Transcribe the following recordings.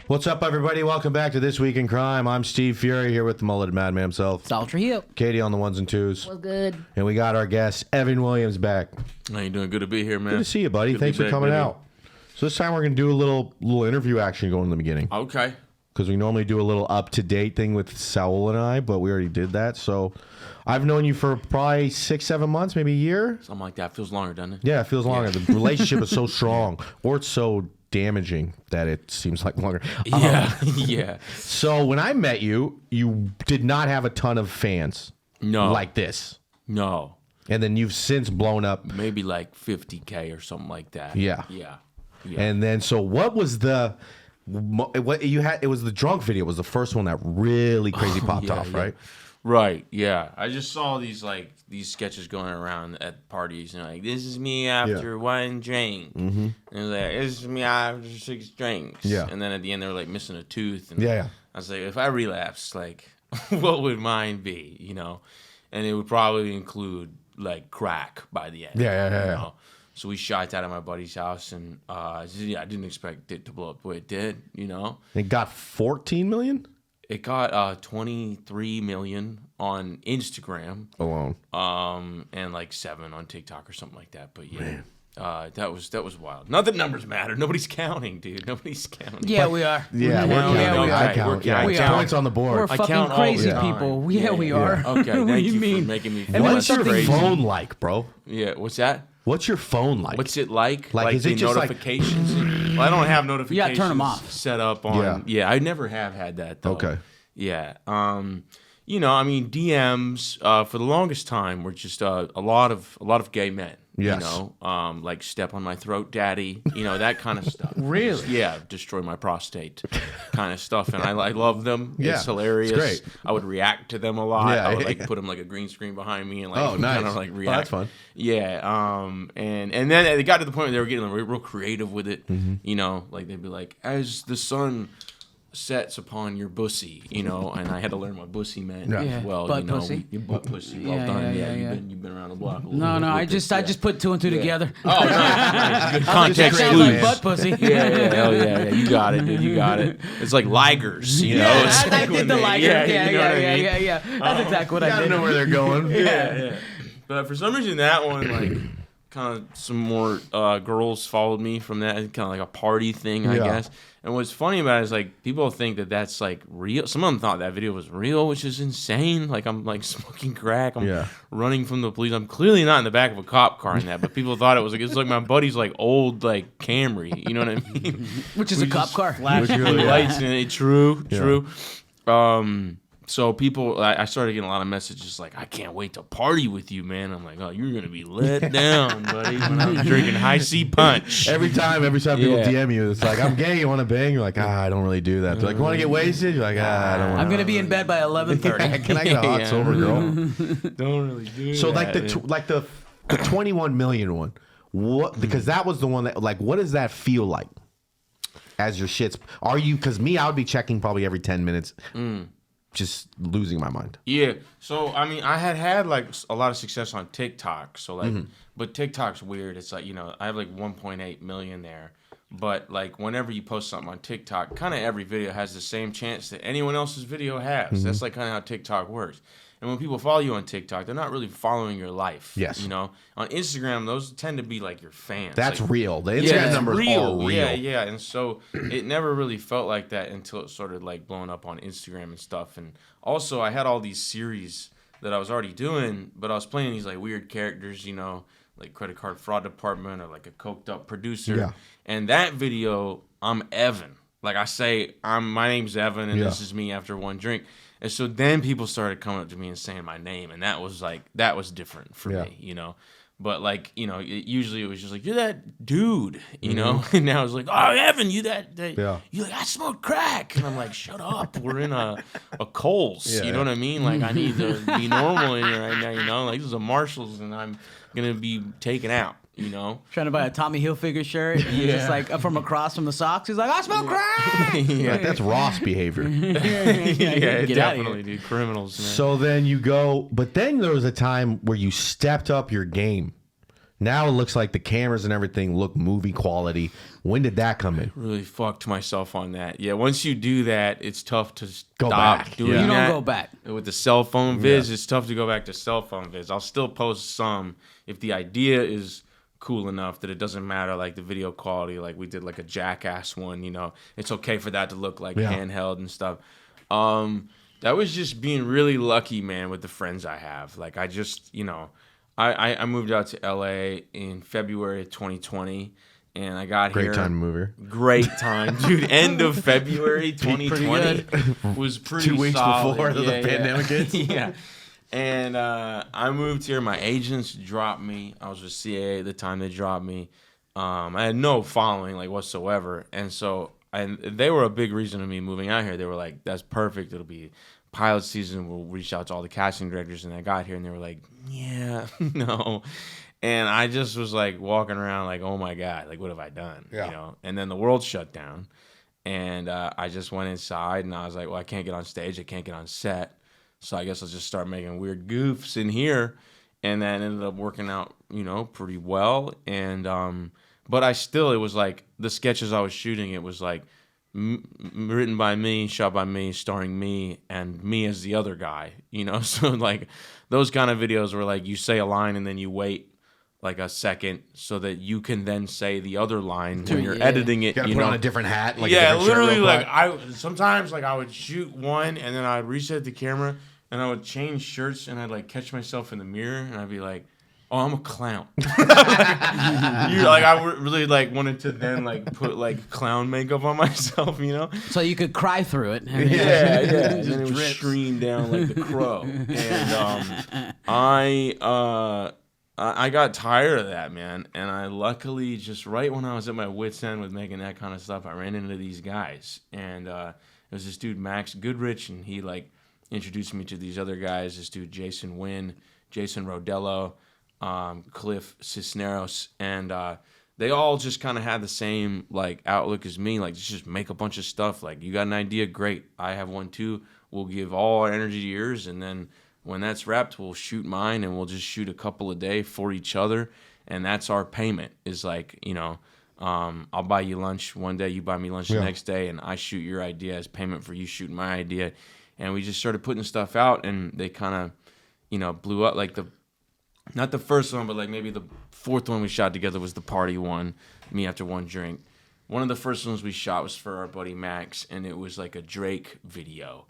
What's up, everybody? Welcome back to This Week in Crime. I'm Steve Furey here with the mulleted madman himself. Saul Trujillo. Katie on the ones and twos. What's good? And we got our guest, Evan Williams, back. How you doing? Good to be here, man. Good to see you, buddy. Good Thanks for coming out. So this time we're going to do a little interview action going in the beginning. Okay. Because we normally do a little up-to-date thing with Saul and I, but we already did that. So I've known you for probably 6-7 months, maybe a year. Something like that. Feels longer, doesn't it? Yeah, it feels longer. The relationship is so strong, or it's so damaging that it seems like longer. Yeah, yeah. So when I met you, you did not have a ton of fans. No. Like this. No. And then you've since blown up. Maybe like 50K or something like that. Yeah. Yeah. And then, so what was what you had? It was the drunk video was the first one that really crazy popped off, right? Right, yeah. I just saw these sketches going around at parties, and like, this is me after one drink. Mm-hmm. And it was like, this is me after 6 drinks. Yeah. And then at the end, they were like missing a tooth. And Yeah. I was like, if I relapse, like, what would mine be, you know? And it would probably include like crack by the end. Yeah. So we shot out at my buddy's house, and I didn't expect it to blow up the way it did, you know? It got 14 million? It got 23 million on Instagram Alone. and like 7 on TikTok or something like that. But yeah, that was wild. Not that numbers matter. Nobody's counting, dude. Nobody's counting. Yeah, we are. Yeah, we're counting. I count. Yeah, We are. points on the board. We're I fucking count all crazy the time. people. Yeah, we are. Okay, What thank do you you mean? for making me feel And What's when your something- phone like, bro? Yeah, what's that? What's your phone like? What's it like? Like, is it the just like- notifications? Well, I don't have notifications. You gotta turn 'em off. Set up on. Yeah, I never have had that though. Okay. Yeah. You know, I mean, DMs for the longest time were just a lot of gay men. Yes. You know, like step on my throat, daddy. You know, that kind of stuff. Really? Yeah, destroy my prostate, kind of stuff. And I love them. Yeah, It's hilarious. it's great. I would react to them a lot. Yeah, I would like put them like a green screen behind me and like Oh, nice. kind of like react. Oh, that's fun. Yeah. And then it got to the point where they were getting real creative with it. Mm-hmm. You know, like they'd be like, as the sun sets upon your bussy, you know, and I had to learn what bussy meant Yeah. as well. Butt you know, pussy. Your butt pussy. Well Yeah, done. yeah. You've been around the block a little No, bit I with just it. I just put 2 and 2 together. Oh, nice. Good That context sounds clues. like butt pussy. Yeah. Hell yeah. You got it, dude. You got it. It's like ligers, you know. Yeah, It's I like did when the they- liger. you know what I mean? Yeah. That's exactly what I I gotta did. know where they're going. Yeah. But for some reason, that one, like, kind of some more girls followed me from that. Kind of like a party thing, I guess. And what's funny about it is, like, people think that that's, like, real. Some of them thought that video was real, which is insane. Like, I'm, like, smoking crack. I'm running from the police. I'm clearly not in the back of a cop car in that, but people thought it was, like, it's like my buddy's, like, old, like, Camry. You know what I mean? Which is a cop car. Flashing really- lights in it. True. So people, I started getting a lot of messages like, I can't wait to party with you, man. I'm like, oh, you're going to be let down, buddy, when I'm drinking high C punch. Every time people DM you, it's like, I'm gay, you want to bang? You're like, I don't really do that. They're like, you want to get wasted? You're like, I don't want to. I'm gonna be in bed by 11:30. Can I get a hot sober girl? Don't really do So that. like the 21 million one, what? Because that was the one that, like, what does that feel like? As your shits, are you? Because me, I would be checking probably every 10 minutes, just losing my mind. Yeah. So, I mean, I had like a lot of success on TikTok. So, like, but TikTok's weird. It's like, you know, I have like 1.8 million there. But, like, whenever you post something on TikTok, kind of every video has the same chance that anyone else's video has. That's like kind of how TikTok works. And when people follow you on TikTok, they're not really following your life. Yes. You know, on Instagram, those tend to be like your fans. That's like, real. The Instagram numbers are real. Yeah. And so it never really felt like that until it started like blowing up on Instagram and stuff. And also, I had all these series that I was already doing, but I was playing these like weird characters, you know, like credit card fraud department or like a coked up producer. Yeah. And that video, I'm Evan. Like I say, my name's Evan, and this is me after one drink. And so then people started coming up to me and saying my name, and that was different for me, you know. But like, you know, usually it was just like, you're that dude, you know. And now it's like, oh, Evan, you that you like, I smoke crack, and I'm like, shut up, we're in a Kohl's, you know what I mean? Like, I need to be normal in here right now, you know. Like, this is a Marshalls, and I'm gonna be taken out. you know? Trying to buy a Tommy Hilfiger shirt. And he's just like from across from the socks. He's like, I smell crack. Like, that's Ross behavior. Yeah, Get out of definitely, dude. Criminals, man. So then you go, but then there was a time where you stepped up your game. Now it looks like the cameras and everything look movie quality. When did that come in? Really fucked myself on that. Yeah, once you do that, it's tough to Go stop back. doing Yeah. You don't that. go back. With the cell phone vids, it's tough to go back to cell phone vids. I'll still post some if the idea is cool enough that it doesn't matter, like the video quality. Like we did like a Jackass one, you know. It's okay for that to look like handheld and stuff. That was just being really lucky, man, with the friends I have. Like I just, you know, I moved out to LA in February of 2020, and I got here. Great time mover. Great time, dude. End of February 2020 was pretty 2 weeks solid. before the pandemic hits. Yeah. And I moved here. My agents dropped me. I was with CAA at the time. They dropped me. I had no following, like, whatsoever. And so they were a big reason of me moving out here. They were like, that's perfect. It'll be pilot season. We'll reach out to all the casting directors. And I got here, and they were like, yeah, no. And I just was, like, walking around like, oh, my God, like, what have I done? Yeah. You know? And then the world shut down. And I just went inside, and I was like, well, I can't get on stage. I can't get on set. So I guess I'll just start making weird goofs in here. And that ended up working out, you know, pretty well. And but it was like the sketches I was shooting, it was like written by me, shot by me, starring me, and me as the other guy, you know? So like those kind of videos where like you say a line and then you wait like a second so that you can then say the other line when you're editing it. You gotta you put know? on a different hat. Like Yeah, a different shirt literally, real like quick. sometimes like I would shoot one and then I'd reset the camera and I would change shirts and I'd like catch myself in the mirror and I'd be like, oh, I'm a clown. I really like wanted to then like put like clown makeup on myself, you know? So you could cry through it. Yeah. And then it would stream down like the crow. And I got tired of that, man. And I luckily just right when I was at my wit's end with making that kind of stuff, I ran into these guys. And it was this dude, Max Goodrich, and he like introduced me to these other guys, this dude, Jason Wynn, Jason Rodello, Cliff Cisneros. And they all just kind of had the same like outlook as me, like just make a bunch of stuff. Like, you got an idea, great. I have one too. We'll give all our energy to yours, and then when that's wrapped, we'll shoot mine, and we'll just shoot a couple a day for each other, and that's our payment. Is like, you know, I'll buy you lunch one day, you buy me lunch the next day, and I shoot your idea as payment for you shooting my idea. And we just started putting stuff out, and they kind of, you know, blew up. Like not the first one, but like maybe the fourth one we shot together was the party one, Me After One Drink. One of the first ones we shot was for our buddy Max, and it was like a Drake video.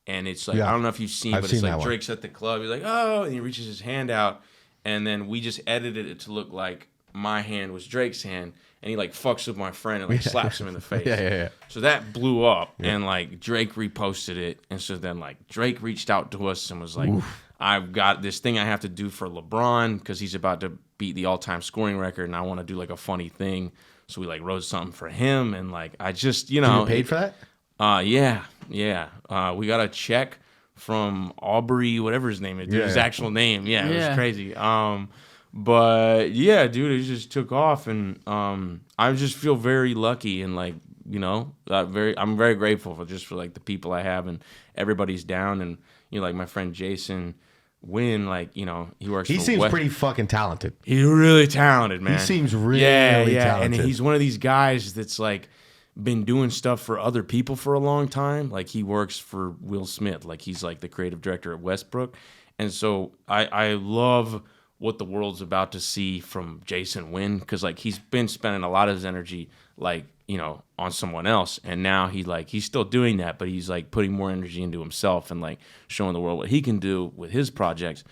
And it's like, I don't know if you've seen, but it's like Drake's at the club. He's like, oh, and he reaches his hand out. And then we just edited it to look like my hand was Drake's hand. And he like fucks with my friend and like slaps him in the face. Yeah. So that blew up. And like Drake reposted it. And so then like Drake reached out to us and was like, I've got this thing I have to do for LeBron because he's about to beat the all-time scoring record. And I want to do like a funny thing. So we like wrote something for him. And like, I just, you know. You paid for that? Yeah. We got a check from Aubrey, whatever his name is, his actual name. Yeah, it was crazy. But yeah, dude, it just took off, and I just feel very lucky, and like, you know, I'm very grateful for like the people I have, and everybody's down, and you know, like my friend Jason Wynn, like, you know, he seems pretty fucking talented. He's really talented, man. He seems really talented, and he's one of these guys that's like been doing stuff for other people for a long time. Like, he works for Will Smith. Like, he's like the creative director at Westbrook. And so I love what the world's about to see from Jason Wynn, because like he's been spending a lot of his energy, like, you know, on someone else, and now he's still doing that, but he's like putting more energy into himself and like showing the world what he can do with his projects.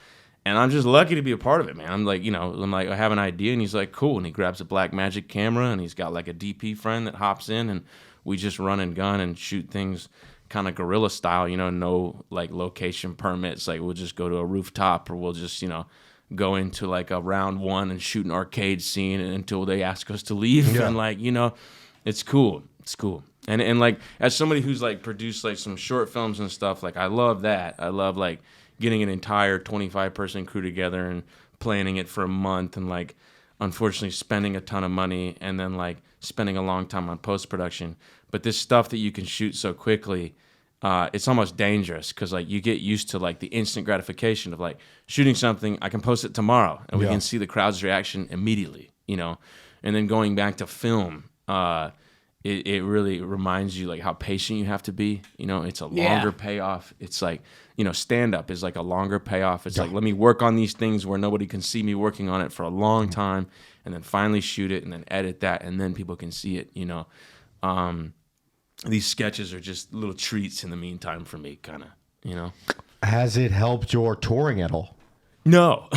And I'm just lucky to be a part of it, man. I'm like, you know, I have an idea, and he's like, cool. And he grabs a Blackmagic camera, and he's got like a DP friend that hops in, and we just run and gun and shoot things kind of guerrilla style, you know, no like location permits. Like, we'll just go to a rooftop, or we'll just, you know, go into like a round one and shoot an arcade scene until they ask us to leave. Yeah. And like, you know, it's cool. It's cool. And like, as somebody who's like produced like some short films and stuff, like I love that. I love like getting an entire 25-person crew together and planning it for a month. And like, unfortunately spending a ton of money and then like spending a long time on post-production. But this stuff that you can shoot so quickly, it's almost dangerous because like you get used to like the instant gratification of like shooting something, I can post it tomorrow and we can see the crowd's reaction immediately, you know. And then going back to film, it really reminds you like how patient you have to be. You know, it's a longer payoff. It's like, you know, stand-up is like a longer payoff. It's like, let me work on these things where nobody can see me working on it for a long time and then finally shoot it and then edit that and then people can see it, you know. These sketches are just little treats in the meantime for me, kind of, you know. Has it helped your touring at all? No.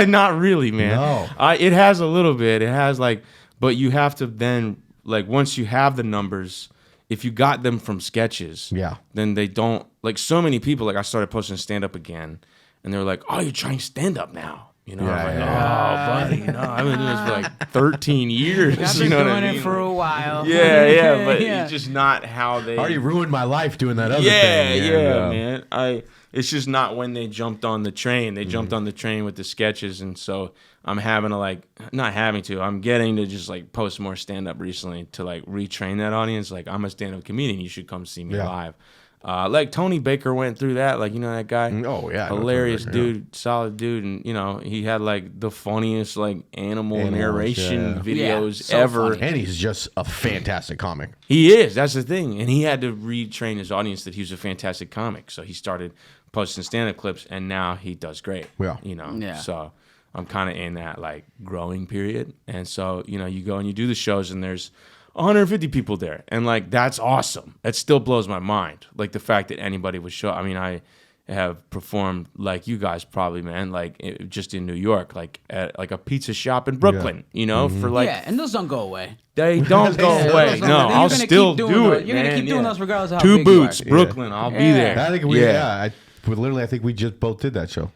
Not really, man. No. It has a little bit. It has like, but you have to then, like, once you have the numbers, if you got them from sketches, then they don't, like, so many people, like, I started posting stand-up again, and they were like, oh, you're trying stand-up now. You know, I'm like, oh, buddy, no, I've been doing this for like 13 years. I've been you know doing what I mean? it for a while. Yeah, but it's just not how they. Already ruined my life doing that other thing. Yeah, man. It's just not when they jumped on the train. They jumped on the train with the sketches, and so I'm having to like, not having to. I'm getting to just like post more stand up recently to like retrain that audience. Like, I'm a stand up comedian. You should come see me live. Like Tony Baker went through that, like, you know that guy? Oh, yeah. Hilarious dude, solid dude. And, you know, he had, like, the funniest, like, animal narration videos so ever. funny. And he's just a fantastic comic. He is. That's the thing. And he had to retrain his audience that he was a fantastic comic. So he started posting stand-up clips, and now he does great. Yeah. You know? Yeah. So I'm kind of in that, like, growing period. And so, you know, you go and you do the shows, and there's 150 people there, and like that's awesome. It still blows my mind, like the fact that anybody would show. I mean, I have performed like you guys probably, man, like just in New York, like at like a pizza shop in Brooklyn, you know, for like and those don't go away. They don't go away. No, I'll still do it. You're gonna keep doing those regardless of how Two big Boots, you are. Brooklyn. I'll be there. I think I think we just both did that show.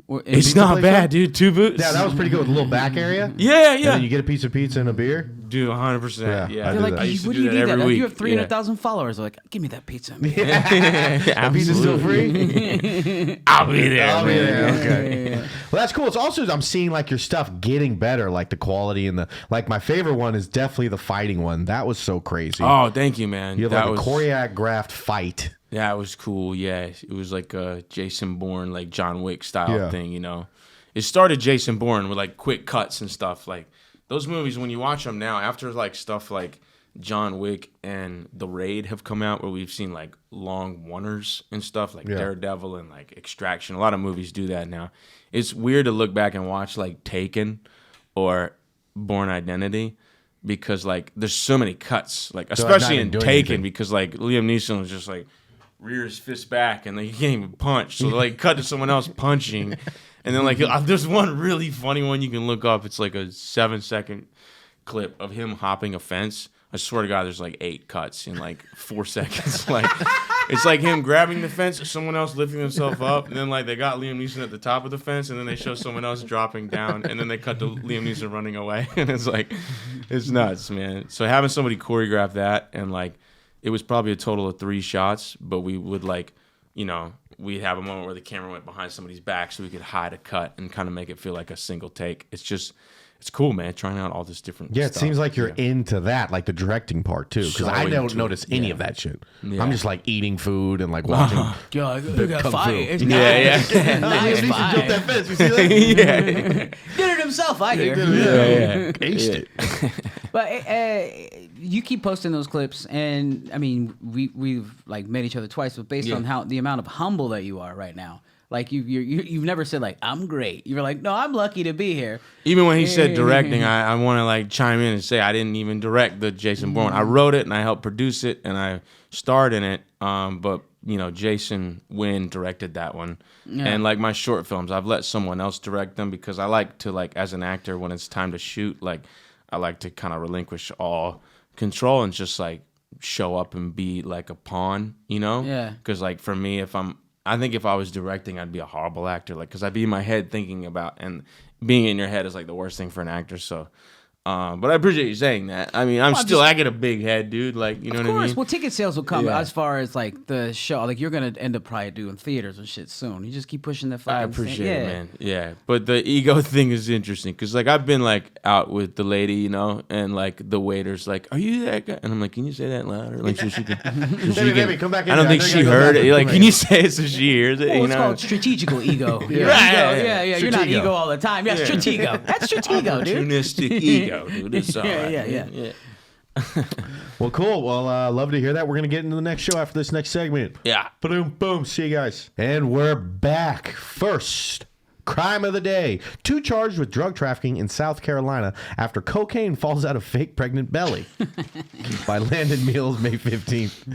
It's Pizza not place bad, show? dude. Two Boots. Yeah, that was pretty good with a little back area. Yeah, And then you get a piece of pizza and a beer. Dude, 100%. Yeah, I They're do like, that. I used to what do do you that need every that? week. You have 300,000 followers. They're like, give me that pizza. That pizza's still free? I'll be there. I'll be there. man. Okay. Well, that's cool. It's also, I'm seeing like your stuff getting better, like the quality and the, like my favorite one is definitely the fighting one. That was so crazy. Oh, thank you, man. You have That like was a choreographed fight. That was cool. Yeah, it was like a Jason Bourne, like John Wick style thing. You know, it started Jason Bourne with like quick cuts and stuff. Like those movies, when you watch them now, after like stuff like John Wick and The Raid have come out, where we've seen like long oneers and stuff like Daredevil and like Extraction. A lot of movies do that now. It's weird to look back and watch like Taken or Bourne Identity, because like there's so many cuts, like especially in Taken, because like Liam Neeson was just like rear his fist back and like he can't even punch, so like cut to someone else punching, and then like there's one really funny one you can look up. It's like a 7-second clip of him hopping a fence. I swear to God, there's like 8 cuts in like 4 seconds. Like it's like him grabbing the fence, someone else lifting himself up, and then like they got Liam Neeson at the top of the fence, and then they show someone else dropping down, and then they cut to Liam Neeson running away, and it's like, it's nuts, man. So having somebody choreograph that, and like it was probably a total of 3 shots, but we would like, you know, we'd have a moment where the camera went behind somebody's back so we could hide a cut and kind of make it feel like a single take. It's just, it's cool, man, trying out all this different Yeah, stuff. it seems like you're into that, like the directing part too, because I don't into notice it. any of that shit. Yeah. I'm just like eating food and like watching. Yo, look at Kung fight. Fu. It's Yeah, nice. yeah. Nice Liam Neeson fight. jumped that fence. You see that? Yeah. Did it himself, I hear. Yeah. Aced it. But you keep posting those clips, and I mean, we've like met each other twice, but based on how the amount of humble that you are right now, like you've never said like I'm great. You were like, no, I'm lucky to be here. Even when he said directing, I want to like chime in and say I didn't even direct the Jason Bourne. I wrote it and I helped produce it and I starred in it. But you know, Jason Wynn directed that one. Yeah. And like my short films, I've let someone else direct them because I like to, like, as an actor, when it's time to shoot, like I like to kind of relinquish all control and just like show up and be like a pawn, you know? Yeah. Because like for me, I think if I was directing, I'd be a horrible actor, like, because I'd be in my head thinking about, and being in your head is like the worst thing for an actor. So But I appreciate you saying that. I mean, I get a big head, dude. Like, you know what I mean? Well, ticket sales will come as far as like the show. Like, you're gonna end up probably doing theaters and shit soon. You just keep pushing the flag. I appreciate it, man. Yeah, but the ego thing is interesting because like I've been like out with the lady, you know, and like the waiter's like, "Are you that guy?" And I'm like, "Can you say that louder?" Like, so she can. Baby, come back in. I don't think she heard it. Like, can you say it so she hears it? Well, you it's know? called strategical ego. Right. Yeah. You're not Stratego. ego all the time. Yeah, stratego. That's stratego, dude. Opportunistic ego, dude. It's all right. Yeah. Well, cool. Well, love to hear that. We're going to get into the next show after this next segment. Yeah. Boom, boom. See you guys. And we're back. First, crime of the day. 2 charged with drug trafficking in South Carolina after cocaine falls out of fake pregnant belly. By Landon Mills, May 15th.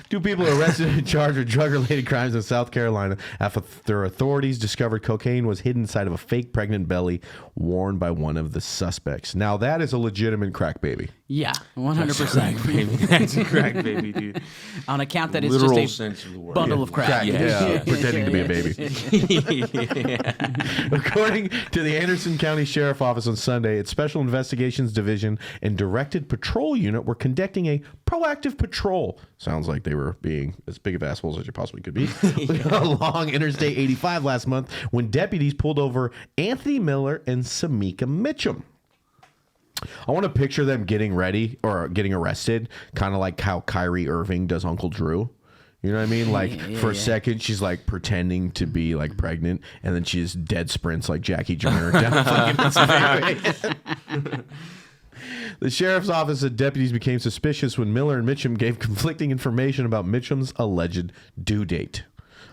2 people arrested and charged with drug-related crimes in South Carolina after authorities discovered cocaine was hidden inside of a fake pregnant belly worn by one of the suspects. Now, that is a legitimate crack baby. Yeah, 100%. Baby. That's a crack baby, dude. On account that it's Literal just a sense of the word. bundle of crack. Yeah, pretending to be a baby. According to the Anderson County Sheriff Office on Sunday, its Special Investigations Division and Directed Patrol Unit were conducting a proactive patrol. Sounds like they were being as big of assholes as you possibly could be. Along Interstate 85 last month when deputies pulled over Anthony Miller and Samika Mitchum. I want to picture them getting ready or getting arrested, kind of like how Kyrie Irving does Uncle Drew. You know what I mean? Like, for a second, she's like pretending to be like pregnant, and then she just dead sprints like Jackie Joyner down fucking The sheriff's office said deputies became suspicious when Miller and Mitchum gave conflicting information about Mitchum's alleged due date.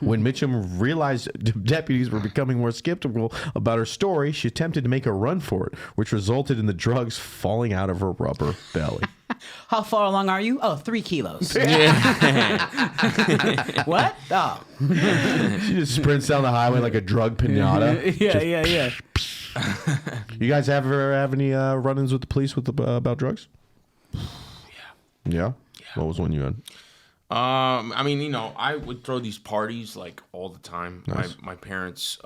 When Mitchum realized deputies were becoming more skeptical about her story, she attempted to make a run for it, which resulted in the drugs falling out of her rubber belly. How far along are you? Oh, 3 kilos. What? Oh. She just sprints down the highway like a drug pinata. Yeah. You guys ever have any run-ins with the police with about drugs? Yeah? What was one you had? I mean, you know, I would throw these parties like all the time. Nice. My parents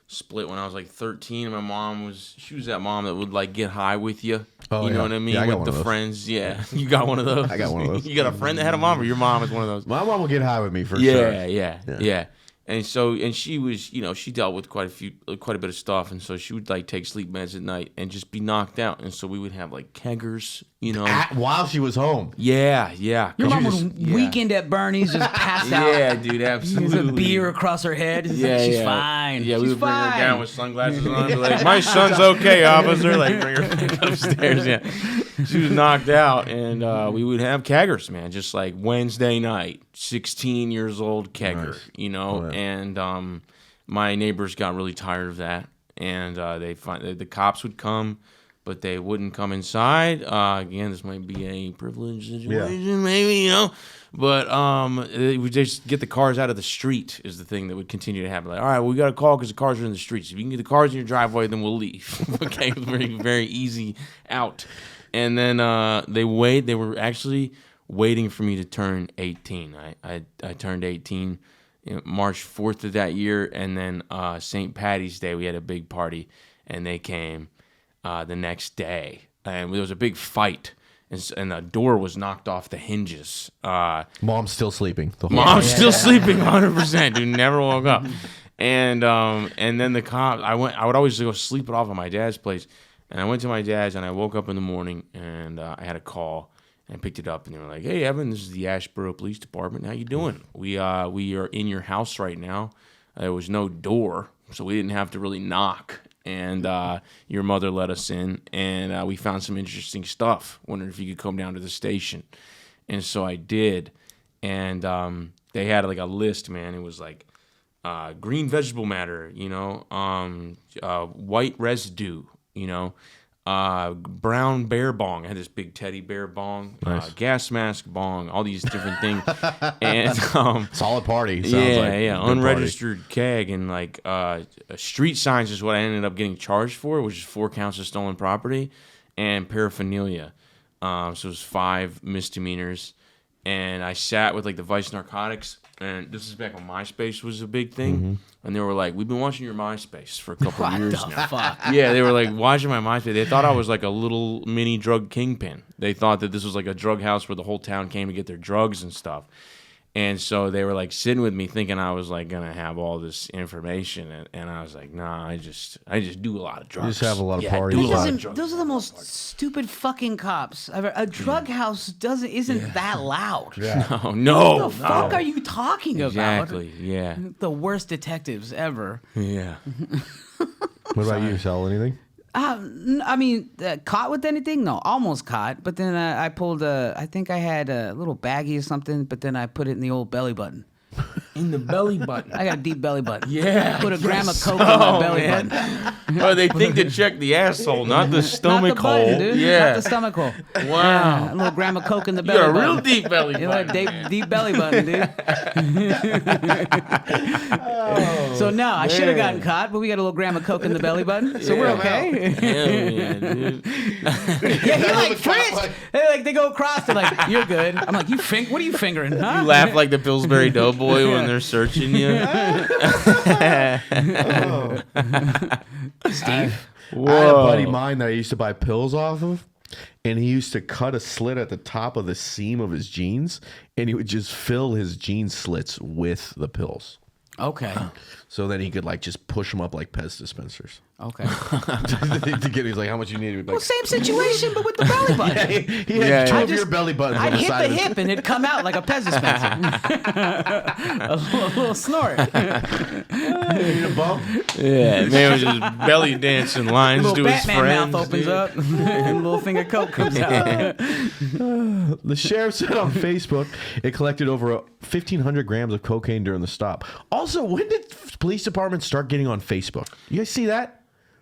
split when I was like 13. And my mom was that mom that would like get high with you. Oh, you know what I mean? Yeah, I got with one the of those. friends. Yeah. You got one of those? I got one of those. You got a friend that had a mom, or your mom is one of those? My mom will get high with me for sure. Yeah. And so, and she was, you know, she dealt with quite a bit of stuff, and so she would like take sleep meds at night and just be knocked out, and so we would have like keggers, you know, While she was home. Yeah. Your mom would weekend at Bernie's, just pass out. Yeah, dude, absolutely. There's a beer across her head. She's fine. Yeah, we She's would bring her fine. down with sunglasses on. Be like, my son's okay, officer. Like, bring her back upstairs. Yeah, she was knocked out, and we would have keggers, man. Just like Wednesday night, 16 years old kegger, Nice. you know. Oh, yeah. And my neighbors got really tired of that, and the cops would come, but they wouldn't come inside. Again, this might be a privileged situation, maybe, you know. But they would just get the cars out of the street is the thing that would continue to happen. Like, all right, well, we got a call because the cars are in the streets. If you can get the cars in your driveway, then we'll leave. Okay, very, very easy out. And then they were actually waiting for me to turn 18. I turned 18 March 4th of that year, and then St. Patty's Day, we had a big party, and they came the next day. And there was a big fight. And the door was knocked off the hinges. Mom's still sleeping. Mom's still sleeping 100%, dude. Never woke up. And then the cops, I would always go sleep it off at my dad's place. And I went to my dad's, and I woke up in the morning, and I had a call. And I picked it up, and they were like, "Hey, Evan, this is the Asheboro Police Department. How you doing? We are in your house right now. There was no door, so we didn't have to really knock. And your mother let us in, and we found some interesting stuff. Wondered if you could come down to the station." And so I did. And they had like a list, man. It was like green vegetable matter, you know, white residue, you know, brown bear bong. I had this big teddy bear bong, Nice. Gas mask bong, all these different things. And Solid party. Sounds yeah, like good unregistered keg, and like street signs is what I ended up getting charged for, which is 4 counts of stolen property and paraphernalia. So it was 5 misdemeanors, and I sat with like the vice narcotics And this is back when MySpace was a big thing. And they were like, we've been watching your MySpace for a couple of years now. Fuck? Yeah, they were like watching my MySpace. They thought I was like a little mini drug kingpin. They thought that this was like a drug house where the whole town came to get their drugs and stuff. And so they were like sitting with me thinking I was like gonna have all this information, and I was like, nah, I just do a lot of drugs. You just have a lot of I parties. do a lot of drugs. Those are the most stupid fucking cops ever. A drug house isn't that loud. Oh, no. What the fuck are you talking about? Exactly. Yeah. The worst detectives ever. Yeah. What about you, Sal? Anything? I mean, caught with anything? No, almost caught. But then I pulled I think I had a little baggie or something, but then I put it in the old belly button. In the belly button. I got a deep belly button. Yeah. Put a gram of coke in my belly button. Oh, they think to check the asshole, not the stomach Not the button, hole. dude. Yeah. Not the stomach hole. Wow. A little gram of coke in the You belly got a button. real deep belly You know, button. deep belly button, dude. So no, I should have gotten caught, but we got a little gram of coke in the belly button, so we're okay. Hell yeah, dude. Yeah, he like Fritz. They go across. They're like, "You're good." I'm like, "What are you fingering?" Huh? You laugh like the Pillsbury Doughboy when they're searching you. Steve. I had a buddy of mine that I used to buy pills off of, and he used to cut a slit at the top of the seam of his jeans, and he would just fill his jean slits with the pills. Okay. So then he could like just push them up like Pez dispensers. Okay. To get, he's like, how much you need? He'd be Well, like, same situation, but with the belly button. he had two of your belly buttons on I'd the hit side the of his hip and it'd come out like a Pez dispenser. a little snort. You need a bump? Yeah, man was just belly dancing lines Little to his Batman friends. mouth opens dude. up and a little finger coke comes out. The sheriff said on Facebook it collected over 1,500 grams of cocaine during the stop. Also, when did police departments start getting on Facebook? You guys see that?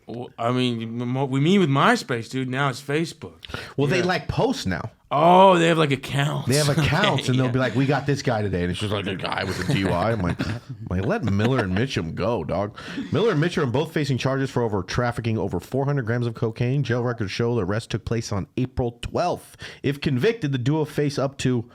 Well, I mean, we meet with MySpace, dude. Now it's Facebook. Well, they like post now. Oh, they have like accounts. They have accounts, Okay, and they'll yeah. be like, "We got this guy today," and it's just like a guy with a DUI. I'm like, let Miller and Mitchum go, dog. Miller and Mitchum are both facing charges for trafficking over 400 grams of cocaine. Jail records show the arrest took place on April 12th. If convicted, the duo face up to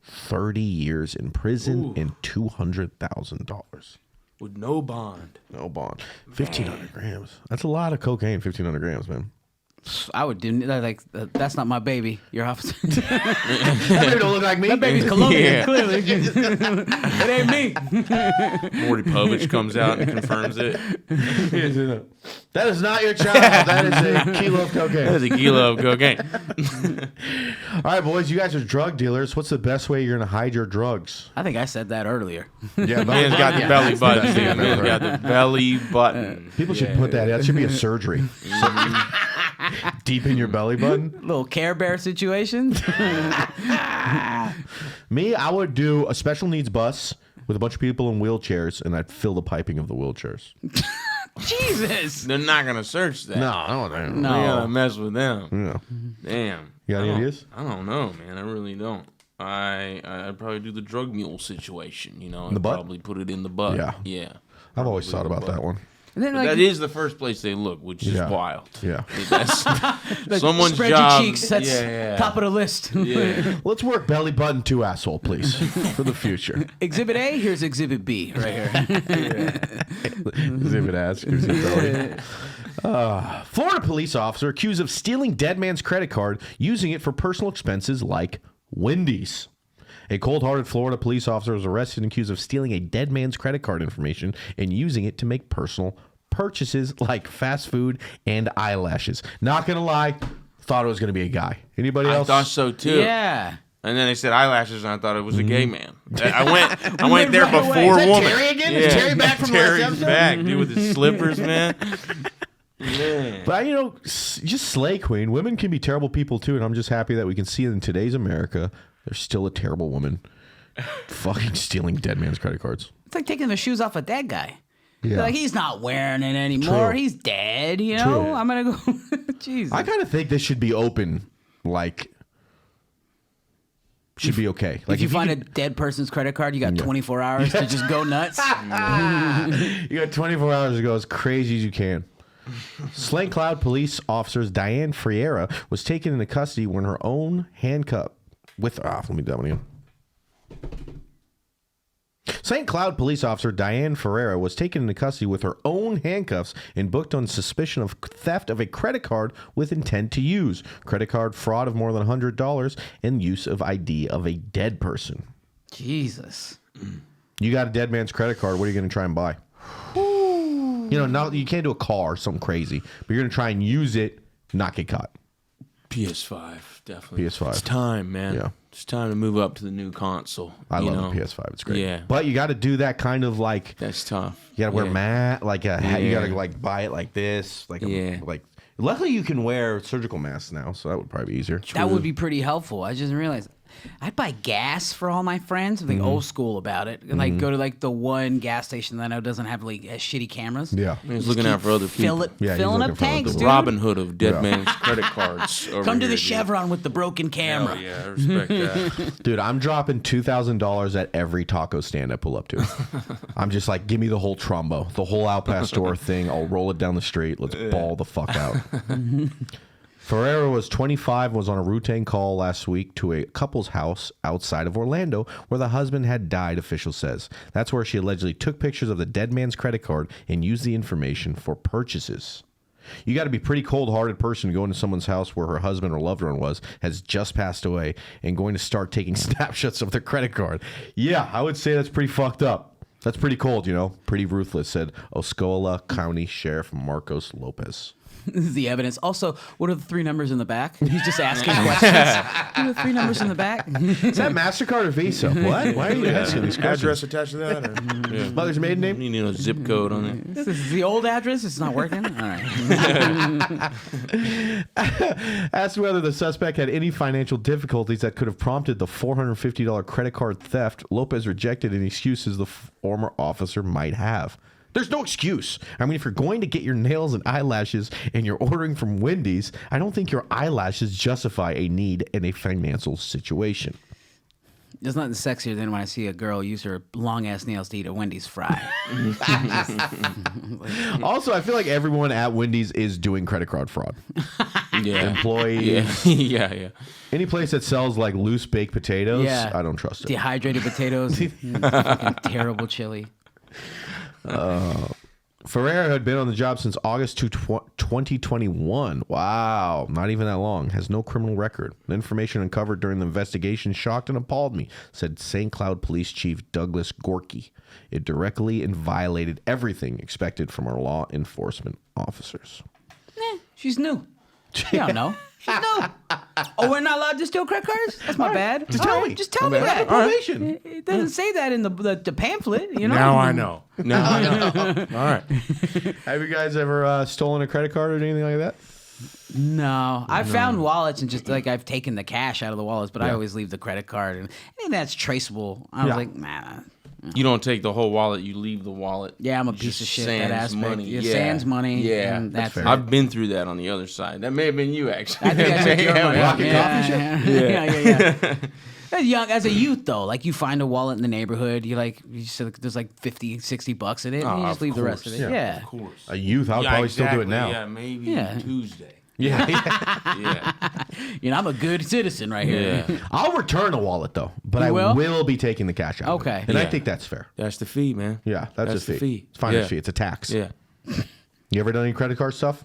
30 years in prison and $200,000. With no bond. No bond. 1,500 grams. That's a lot of cocaine. 1,500 grams, man. I would do like that's not my baby. Your officer. That baby don't look like me. That baby's Colombian, Yeah. clearly. It ain't me. Morty Povich comes out and confirms it. That is not your child. That is a kilo of cocaine. That's a kilo of cocaine. All right, boys, you guys are drug dealers. What's the best way you're going to hide your drugs? I think I said that earlier. Yeah, Man's got the belly button. Dude. Man's got the belly button. people should put that. That should be a surgery. Deep in your belly button. Little Care Bear situation. Me, I would do a special needs bus with a bunch of people in wheelchairs, and I'd fill the piping of the wheelchairs. Jesus. They're not gonna search that. No. They gotta mess with them. Yeah. Damn. You got any ideas? I don't know, man. I really don't. I'd probably do the drug mule situation. You know, the butt? Probably put it in the butt. Yeah. Yeah. I've always thought about that one. And then, But like, that is the first place they look, which is wild. Yeah. That's like, someone's spread job. your cheeks. That's top of the list. Yeah. Let's work belly button to asshole, please, for the future. Exhibit A, here's Exhibit B right here. Exhibit ass. Florida police officer accused of stealing dead man's credit card using it for personal expenses like Wendy's. A cold-hearted Florida police officer was arrested and accused of stealing a dead man's credit card information and using it to make personal purchases like fast food and eyelashes. Not gonna lie, thought it was gonna be a guy. Anybody I else? thought so too. Yeah. And then they said eyelashes, and I thought it was a gay man. I went there right before away. Is that woman. Terry again? Is Terry back from last Terry's episode? back, dude, with his slippers, man. Man. But just slay queen. Women can be terrible people too, and I'm just happy that we can see in today's America, there's still a terrible woman fucking stealing dead man's credit cards. It's like taking the shoes off a dead guy. Yeah. Like, he's not wearing it anymore. True. He's dead, you know? True. I'm going to go. Jesus. I kind of think this should be open, like, should be okay. Like if you find a dead person's credit card, you got 24 hours to just go nuts. you got 24 hours to go as crazy as you can. St. Cloud police officers Diane Friera was taken into custody when her own handcuff with let me do that one again. St. Cloud police officer Diane Ferreira was taken into custody with her own handcuffs and booked on suspicion of theft of a credit card with intent to use, credit card fraud of more than $100, and use of ID of a dead person. Jesus. You got a dead man's credit card. What are you going to try and buy? You know, now you can't do a car or something crazy, but you're going to try and use it, not get caught. PS5, definitely. PS5. It's time, man. Yeah. It's time to move up to the new console. I love the PS5. It's great. Yeah. But you got to do that kind of like... That's tough. You got to wear mat, like a hat. You Yeah. got to like buy it like this. Like, Yeah. like. Luckily, you can wear surgical masks now, so that would probably be easier. That would be pretty helpful. I just realized I'd buy gas for all my friends. Like old school about it. And like go to like the one gas station that I know doesn't have like shitty cameras. Yeah. He's looking out for other people. Yeah, he's filling looking up for other tanks, people. dude. Robin Hood of dead man's credit cards. Over Come to here, the dude. Chevron with the broken camera. Hell yeah, I respect that. Dude, I'm dropping $2,000 at every taco stand I pull up to. I'm just like, give me the whole Trumbo, the whole Al Pastor thing. I'll roll it down the street. Let's ball the fuck out. Ferreira was 25 and was on a routine call last week to a couple's house outside of Orlando where the husband had died, official says. That's where she allegedly took pictures of the dead man's credit card and used the information for purchases. You got to be a pretty cold-hearted person to go into someone's house where her husband or loved one has just passed away and going to start taking snapshots of their credit card. Yeah, I would say that's pretty fucked up. That's pretty cold, you know. Pretty ruthless, said Osceola County Sheriff Marcos Lopez. This is the evidence. Also, what are the 3 numbers in the back? He's just asking questions. What are the 3 numbers in the back? Is that MasterCard or Visa? What? Why are you asking these questions? Address attached to that? Or? Yeah. Mother's maiden name? You need a zip code on it. This is the old address. It's not working. All right. Asked whether the suspect had any financial difficulties that could have prompted the $450 credit card theft, Lopez rejected any excuses the former officer might have. There's no excuse. I mean, if you're going to get your nails and eyelashes and you're ordering from Wendy's, I don't think your eyelashes justify a need in a financial situation. There's nothing sexier than when I see a girl use her long-ass nails to eat a Wendy's fry. Also, I feel like everyone at Wendy's is doing credit card fraud. Yeah. Employees. Yeah. Any place that sells like loose baked potatoes, Yeah. I don't trust it. Dehydrated potatoes. Fucking terrible chili. Ferreira had been on the job since August 2021. Wow, not even that long. Has no criminal record. The information uncovered during the investigation shocked and appalled me, said St. Cloud Police Chief Douglas Gorky. It directly and violated everything expected from our law enforcement officers. She's new. You don't know. She's new. Oh, we're not allowed to steal credit cards? That's my bad. Just All tell right, me. Just tell me that. Probation. It doesn't say that in the pamphlet, you know? Now I know. Now I know. All right. Have you guys ever stolen a credit card or anything like that? No. I've found wallets and just like I've taken the cash out of the wallets, but I always leave the credit card. And anything that's traceable, I was like, nah. You don't take the whole wallet. You leave the wallet. Yeah, I'm a Just piece of shit. sans That aspect. money. Yeah, Yeah. sans money. Yeah. and that's fair. it. I've been through that on the other side. That may have been you, actually. I think I took your money. Rocket Yeah, coffee yeah. As young, as a youth though, like you find a wallet in the neighborhood, you just there's like 50, 60 bucks in it, and you just leave the rest of it. Yeah. Of course. A youth, I would probably still do it now. Yeah, maybe Yeah. Tuesday. Yeah. Yeah. You know, I'm a good citizen right here. Yeah. I'll return a wallet though, but I will? will be taking the cash out. of it. Okay. And I Yeah. think that's fair. That's the fee, man. Yeah, that's the a fee. It's fine Yeah. fee. It's a tax. Yeah. You ever done any credit card stuff?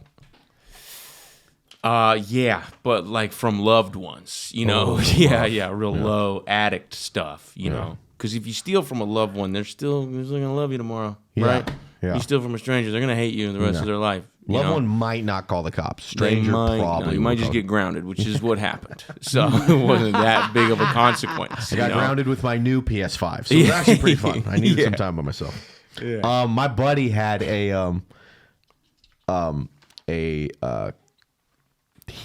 Yeah, but like from loved ones, you know. Yeah, real low addict stuff, you know. Because if you steal from a loved one, they're still gonna love you tomorrow, Yeah, right? yeah. You steal from a stranger, they're gonna hate you the rest of their life. you Loved know? one might not call the cops. They Stranger might, probably. you might will just call- get grounded, which is what happened. So it wasn't that big of a consequence. I got you know? grounded with my new PS5, so it was actually pretty fun. I needed Yeah. some time by myself. Yeah. My buddy had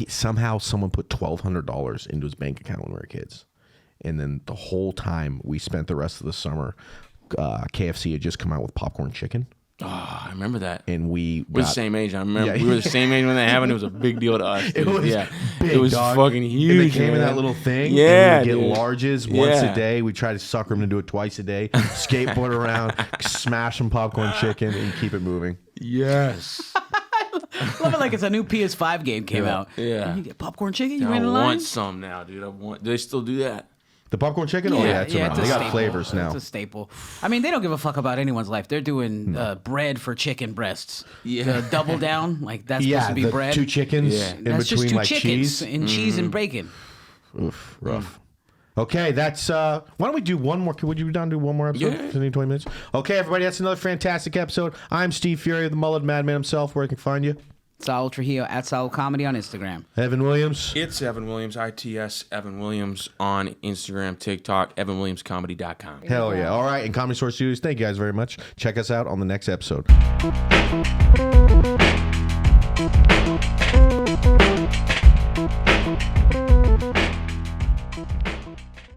somehow someone put $1,200 into his bank account when we were kids, and then the whole time we spent the rest of the summer, KFC had just come out with popcorn chicken, Oh, I remember that. and we We're the got- same age. I remember Yeah. we were the same age when that happened. It was a big deal to us. It dude. was yeah. big, it was dog. fucking And huge. they came in man. that little thing. Yeah, and we would dude. get larges once Yeah. a day. We try to sucker them to do it twice a day. Skateboard around, smash some popcorn chicken, and keep it moving. Yes. Love it like it's a new PS5 game came out. Yeah. You get popcorn chicken. You I in the line. want some now, dude. Do they still do that? The popcorn chicken? Oh, yeah, it's around. They got staple. flavors now. It's a staple. I mean, they don't give a fuck about anyone's life. They're doing bread for chicken breasts. Yeah. The double down, like that's supposed to be the bread. 2 chickens Yeah. in That's just between 2 like chickens cheese. and cheese and bacon. Oof, rough. Okay, that's why don't we do one more? Would you be down to do one more episode? Yeah. 20 minutes. Okay, everybody, that's another fantastic episode. I'm Steve Furey, the Mullet Madman himself. Where I can find you? Saul Trujillo at Saul Comedy on Instagram. Evan Williams. It's Evan Williams, ITS Evan Williams on Instagram, TikTok, evanwilliamscomedy.com. Hell yeah. All right, and Comedy Source Studios, thank you guys very much. Check us out on the next episode.